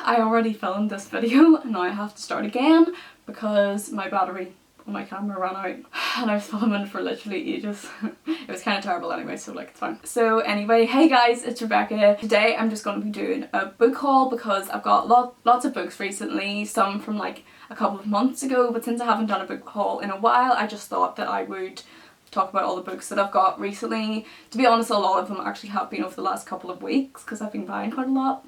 I already filmed this video and now I have to start again because my battery on my camera ran out and I was filming for literally ages. It was kind of terrible anyway, so like it's fine. So anyway, hey guys, it's Rebecca. Today I'm just going to be doing a book haul because I've got lots of books recently, some from like a couple of months ago, but since I haven't done a book haul in a while, I just thought that I would talk about all the books that I've got recently. To be honest, a lot of them actually have been over the last couple of weeks because I've been buying quite a lot.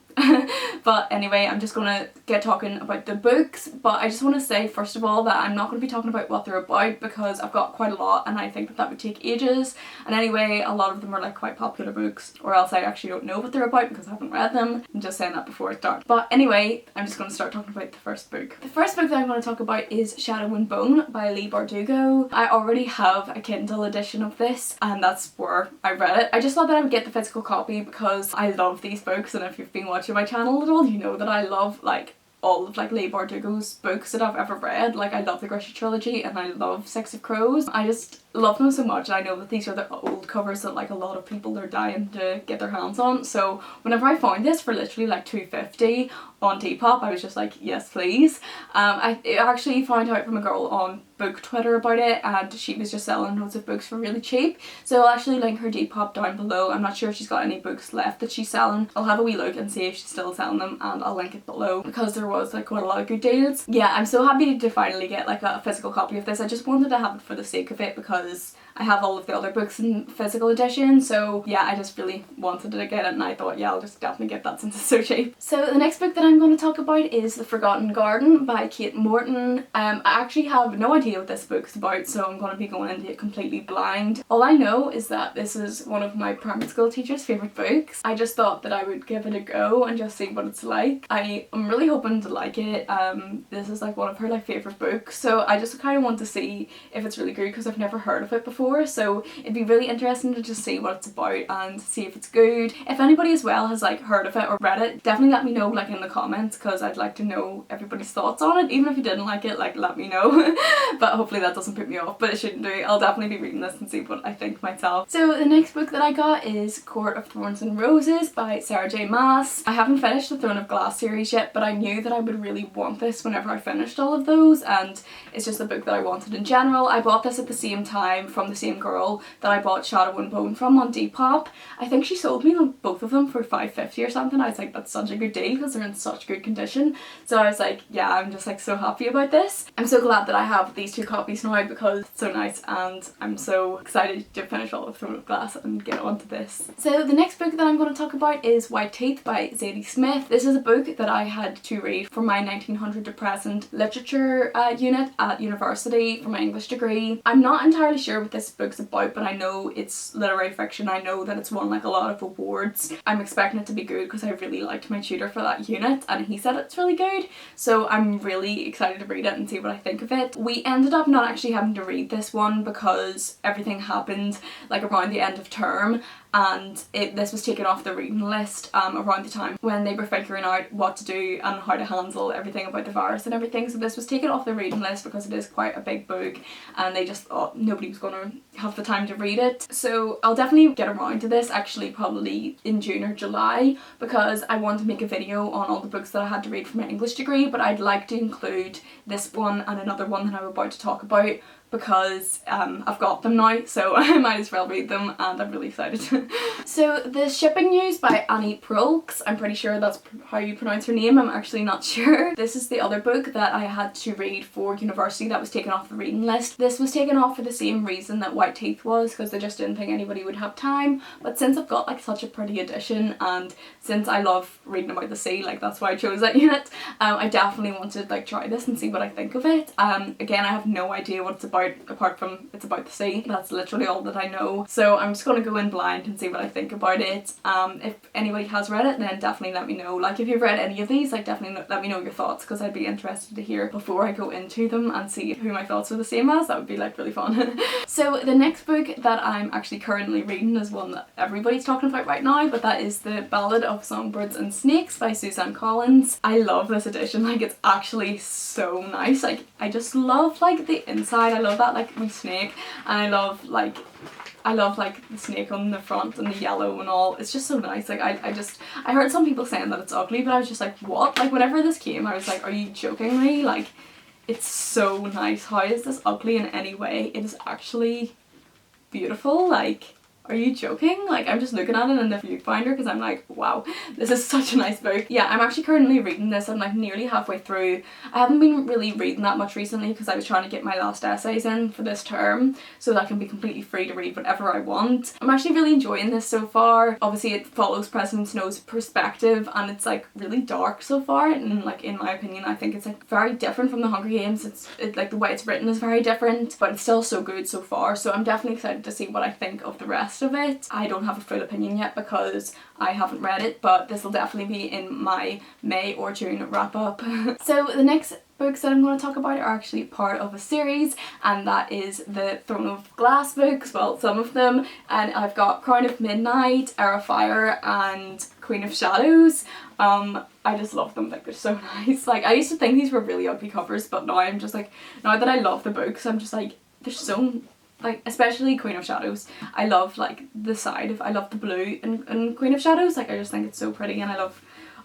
But anyway, I'm just gonna get talking about the books, but I just want to say first of all that I'm not going to be talking about what they're about because I've got quite a lot and I think that would take ages, and anyway a lot of them are like quite popular books, or else I actually don't know what they're about because I haven't read them. I'm just saying that before I start. But anyway, I'm just going to start talking about the first book. The first book that I'm going to talk about is Shadow and Bone by Leigh Bardugo. I already have a Kindle edition of this and that's where I read it. I just thought that I would get the physical copy because I love these books, and if you've been watching my channel at all, you know that I love like all of like Leigh Bardugo's books that I've ever read. Like I love the Grouses trilogy and I love Six of Crows. I just love them so much, and I know that these are the old covers that like a lot of people are dying to get their hands on. So whenever I found this for literally like $2.50 on Depop, I was just like, yes please. I actually found out from a girl on book Twitter about it, and she was just selling loads of books for really cheap, so I'll actually link her Depop down below. I'm not sure if she's got any books left that she's selling. I'll have a wee look and see if she's still selling them, and I'll link it below because there was like quite a lot of good deals. Yeah, I'm so happy to finally get like a physical copy of this. I just wanted to have it for the sake of it because I have all of the other books in physical edition, so yeah, I just really wanted to get it and I thought, yeah, I'll just definitely get that since it's so cheap. So the next book that I'm going to talk about is The Forgotten Garden by Kate Morton. I actually have no idea what this book's about, so I'm going to be going into it completely blind. All I know is that this is one of my primary school teacher's favourite books. I just thought that I would give it a go and just see what it's like. I am really hoping to like it. This is like one of her like favourite books, so I just kind of want to see if it's really good because I've never heard of it before, so it'd be really interesting to just see what it's about and see if it's good. If anybody as well has like heard of it or read it, definitely let me know like in the comments because I'd like to know everybody's thoughts on it. Even if you didn't like it, like let me know. But hopefully that doesn't put me off, but it shouldn't do. I'll definitely be reading this and see what I think myself. So the next book that I got is Court of Thorns and Roses by Sarah J Maas. I haven't finished the Throne of Glass series yet, but I knew that I would really want this whenever I finished all of those, and it's just a book that I wanted in general. I bought this at the same time from the same girl that I bought Shadow and Bone from on Depop. I think she sold me both of them for $5.50 or something. I was like, that's such a good deal because they're in such good condition. So I was like, yeah, I'm just like so happy about this. I'm so glad that I have these two copies now because it's so nice, and I'm so excited to finish all of Throne of Glass and get onto this. So the next book that I'm going to talk about is White Teeth by Zadie Smith. This is a book that I had to read for my 1900 to present literature unit at university for my English degree. I'm not entirely sure what this book's about, but I know it's literary fiction. I know that it's won like a lot of awards. I'm expecting it to be good because I really liked my tutor for that unit and he said it's really good, so I'm really excited to read it and see what I think of it. We ended up not actually having to read this one because everything happened like around the end of term, and this was taken off the reading list around the time when they were figuring out what to do and how to handle everything about the virus and everything. So this was taken off the reading list because it is quite a big book and they just thought nobody was going to have the time to read it. So I'll definitely get around to this actually probably in June or July because I want to make a video on all the books that I had to read for my English degree, but I'd like to include this one and another one that I'm about to talk about because I've got them now, so I might as well read them and I'm really excited. So The Shipping News by Annie Proulx. I'm pretty sure that's how you pronounce her name, I'm actually not sure. This is the other book that I had to read for university that was taken off the reading list. This was taken off for the same reason that White Teeth was, because they just didn't think anybody would have time, but since I've got like such a pretty edition and since I love reading about the sea, like that's why I chose that unit, I definitely wanted to like try this and see what I think of it. Again, I have no idea what it's about apart from it's about the sea. That's literally all that I know, so I'm just gonna go in blind and see what I think about it. If anybody has read it, then definitely let me know. Like if you've read any of these, like definitely let me know your thoughts because I'd be interested to hear before I go into them and see who my thoughts are the same as. That would be like really fun. So the next book that I'm actually currently reading is one that everybody's talking about right now, but that is The Ballad of Songbirds and Snakes by Suzanne Collins. I love this edition, like it's actually so nice. Like I just love like the inside. I love that like wee snake, and I love like I love like the snake on the front and the yellow and all. It's just so nice. Like I heard some people saying that it's ugly, but I was just like, what? Like whenever this came I was like, are you joking me? Like it's so nice. How is this ugly in any way? It is actually beautiful. Like, are you joking? Like I'm just looking at it in the viewfinder because I'm like, wow, this is such a nice book. Yeah, I'm actually currently reading this. I'm like nearly halfway through. I haven't been really reading that much recently because I was trying to get my last essays in for this term so that I can be completely free to read whatever I want. I'm actually really enjoying this so far. Obviously it follows President Snow's perspective and it's like really dark so far, and like in my opinion I think it's like very different from the Hunger Games. It's like the way it's written is very different, but it's still so good so far, so I'm definitely excited to see what I think of the rest of it. I don't have a full opinion yet because I haven't read it, but this will definitely be in my May or June wrap up. So the next books that I'm going to talk about are actually part of a series, and that is the Throne of Glass books, well some of them, and I've got Crown of Midnight, Heir of Fire and Queen of Shadows. I just love them, like they're so nice. Like I used to think these were really ugly covers, but now I'm just like, now that I love the books I'm just like, they're so, like especially Queen of Shadows, I love like the side of, I love the blue in Queen of Shadows, like I just think it's so pretty, and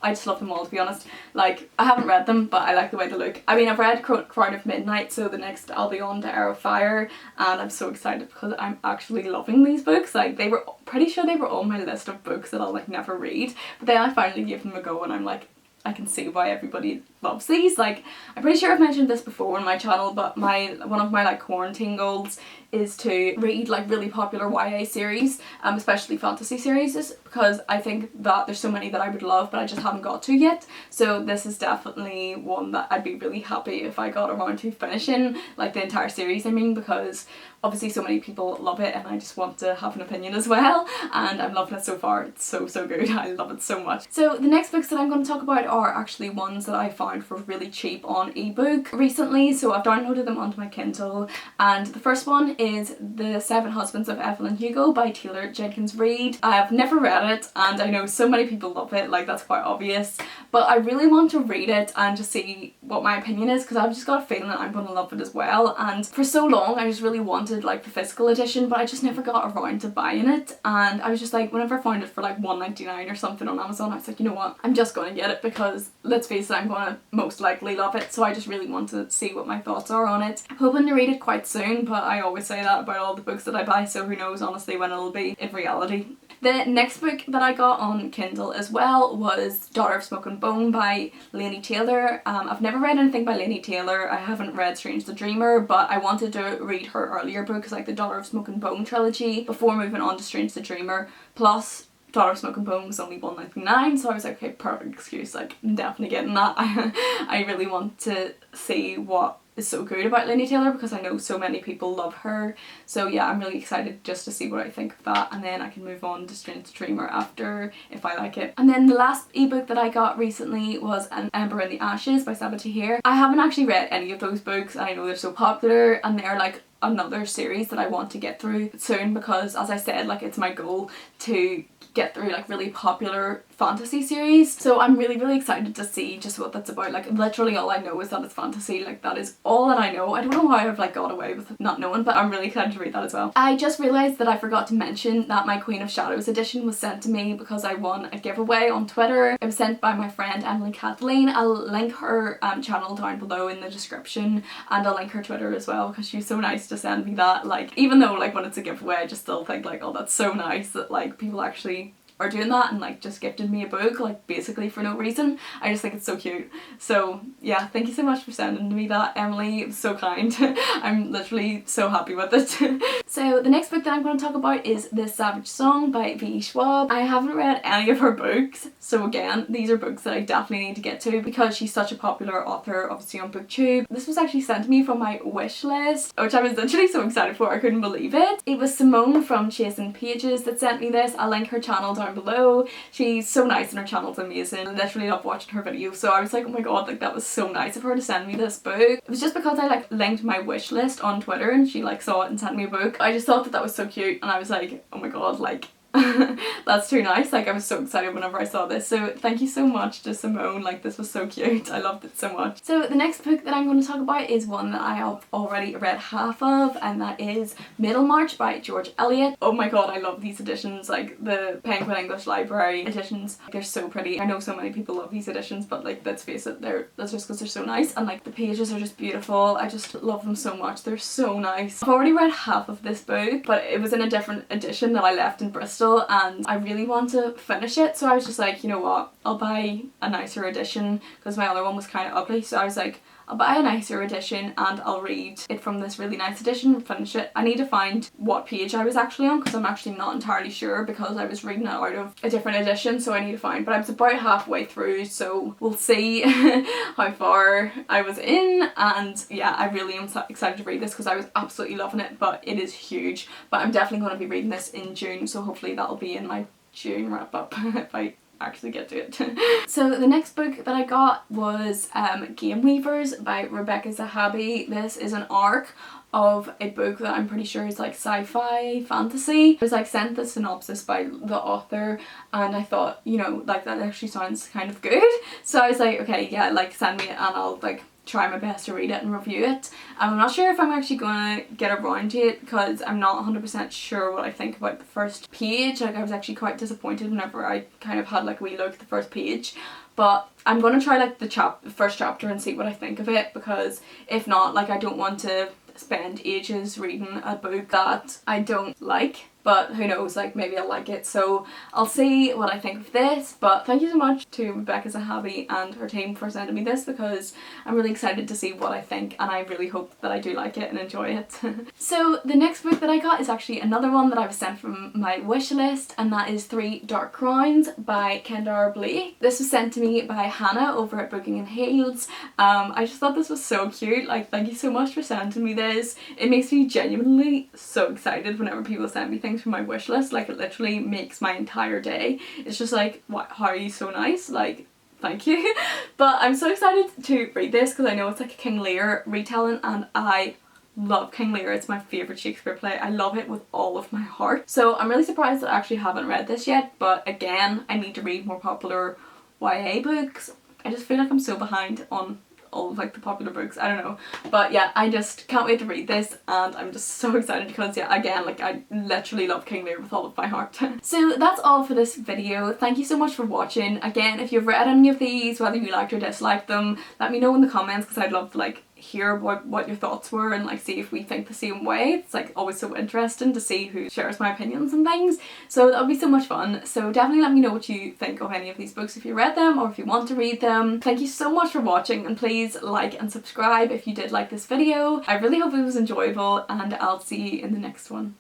I just love them all, to be honest. Like I haven't read them but I like the way they look. I mean I've read Crown of Midnight, so the next I'll be on to Heir of Fire, and I'm so excited because I'm actually loving these books. Like they were, pretty sure they were on my list of books that I'll like never read, but then I finally gave them a go and I'm like, I can see why everybody loves these. Like I'm pretty sure I've mentioned this before on my channel, but one of my like quarantine goals is to read like really popular YA series, especially fantasy series, because I think that there's so many that I would love but I just haven't got to yet. So this is definitely one that I'd be really happy if I got around to finishing, like the entire series I mean, because obviously so many people love it and I just want to have an opinion as well, and I'm loving it so far. It's so good. I love it so much. So the next books that I'm going to talk about are actually ones that I found for really cheap on ebook recently, so I've downloaded them onto my Kindle, and the first one is The Seven Husbands of Evelyn Hugo by Taylor Jenkins Reid. I have never read it and I know so many people love it, like that's quite obvious, but I really want to read it and just see what my opinion is because I've just got a feeling that I'm going to love it as well. And for so long I just really wanted like the physical edition, but I just never got around to buying it, and I was just like, whenever I found it for like $1.99 or something on Amazon, I was like, you know what, I'm just going to get it because let's face it, I'm going to most likely love it, so I just really want to see what my thoughts are on it. I'm hoping to read it quite soon, but I always say that about all the books that I buy, so who knows honestly when it'll be in reality. The next book that I got on Kindle as well was Daughter of Smoke and Bone by Laini Taylor. I've never read anything by Laini Taylor. I haven't read Strange the Dreamer, but I wanted to read her earlier books like the Daughter of Smoke and Bone trilogy before moving on to Strange the Dreamer. Plus Daughter of Smoke and Bone was only $1.99, so I was like, okay, perfect excuse, like I'm definitely getting that. I really want to see what is so good about Laini Taylor because I know so many people love her, so yeah, I'm really excited just to see what I think of that, and then I can move on to Strange the Dreamer after if I like it. And then the last ebook that I got recently was An Ember in the Ashes by Sabaa Tahir. I haven't actually read any of those books. I know they're so popular and they're like another series that I want to get through soon because, as I said, like it's my goal to get through like really popular fantasy series, so I'm really excited to see just what that's about. Like literally all I know is that it's fantasy, like that is all that I know. I don't know how I've like got away with not knowing, but I'm really excited to read that as well. I just realised that I forgot to mention that my Queen of Shadows edition was sent to me because I won a giveaway on Twitter. It was sent by my friend Emily Kathleen. I'll link her channel down below in the description, and I'll link her Twitter as well because she's so nice to send me that. Like even though like when it's a giveaway I just still think like, oh that's so nice that like people actually are doing that and like just gifted me a book like basically for no reason. I just think it's so cute. So yeah, thank you so much for sending me that, Emily. It was so kind. I'm literally so happy with it. So the next book that I'm going to talk about is The Savage Song by V.E. Schwab. I haven't read any of her books, so again these are books that I definitely need to get to because she's such a popular author obviously on BookTube. This was actually sent to me from my wish list, which I was literally so excited for, I couldn't believe it. It was Simone from Chasing Pages that sent me this. I'll link her channel down below. She's so nice and her channel's amazing. I literally love watching her videos, so I was like, oh my god, like that was so nice of her to send me this book. It was just because I like linked my wish list on Twitter and she like saw it and sent me a book. I just thought that that was so cute and I was like, oh my god, like That's too nice. Like I was so excited whenever I saw this. So thank you so much to Simone. Like this was so cute. I loved it so much. So the next book that I'm going to talk about is one that I have already read half of, and that is Middlemarch by George Eliot. Oh my god, I love these editions. Like the Penguin English Library editions. They're so pretty. I know so many people love these editions, but like let's face it, that's just because they're so nice, and like the pages are just beautiful. I just love them so much. They're so nice. I've already read half of this book, but it was in a different edition that I left in Bristol, and I really want to finish it, so I was just like, you know what, I'll buy a nicer edition because my other one was kind of ugly. So I was like, I'll buy a nicer edition and I'll read it from this really nice edition and finish it. I need to find what page I was actually on because I'm actually not entirely sure because I was reading it out of a different edition, so I need to find. But I was about halfway through, so we'll see how far I was in. And yeah, I really am so excited to read this because I was absolutely loving it, but it is huge. But I'm definitely going to be reading this in June, so hopefully that'll be in my June wrap up if I actually get to it. So the next book that I got was Game Weavers by Rebecca Zahabi. This is an arc of a book that I'm pretty sure is like sci-fi fantasy. I was like sent the synopsis by the author and I thought, you know, like that actually sounds kind of good. So I was like, okay, yeah, like send me it and I'll like try my best to read it and review it. I'm not sure if I'm actually going to get around to it because I'm not 100% sure what I think about the first page. Like I was actually quite disappointed whenever I kind of had like a wee look at the first page. But I'm going to try like the first chapter and see what I think of it, because if not, like I don't want to spend ages reading a book that I don't like. But who knows, like maybe I'll like it, so I'll see what I think of this. But thank you so much to Rebecca Zahabi and her team for sending me this because I'm really excited to see what I think, and I really hope that I do like it and enjoy it. So the next book that I got is actually another one that I was sent from my wish list, and that is Three Dark Crowns by Kendar Blake. This was sent to me by Hannah over at Booking and Heels. I just thought this was so cute. Like thank you so much for sending me this. It makes me genuinely so excited whenever people send me things from my wish list. Like it literally makes my entire day. It's just like, what, how are you so nice? Like thank you. But I'm so excited to read this because I know it's like a King Lear retelling and I love King Lear. It's my favourite Shakespeare play. I love it with all of my heart. So I'm really surprised that I actually haven't read this yet, but again, I need to read more popular YA books. I just feel like I'm so behind on all of like the popular books, I don't know. But yeah, I just can't wait to read this and I'm just so excited because yeah, again, like I literally love King Lear with all of my heart. So that's all for this video. Thank you so much for watching. Again, if you've read any of these, whether you liked or disliked them, let me know in the comments because I'd love to like hear what your thoughts were and like see if we think the same way. It's like always so interesting to see who shares my opinions and things, so that would be so much fun. So definitely let me know what you think of any of these books if you read them or if you want to read them. Thank you so much for watching and please like and subscribe if you did like this video. I really hope it was enjoyable and I'll see you in the next one.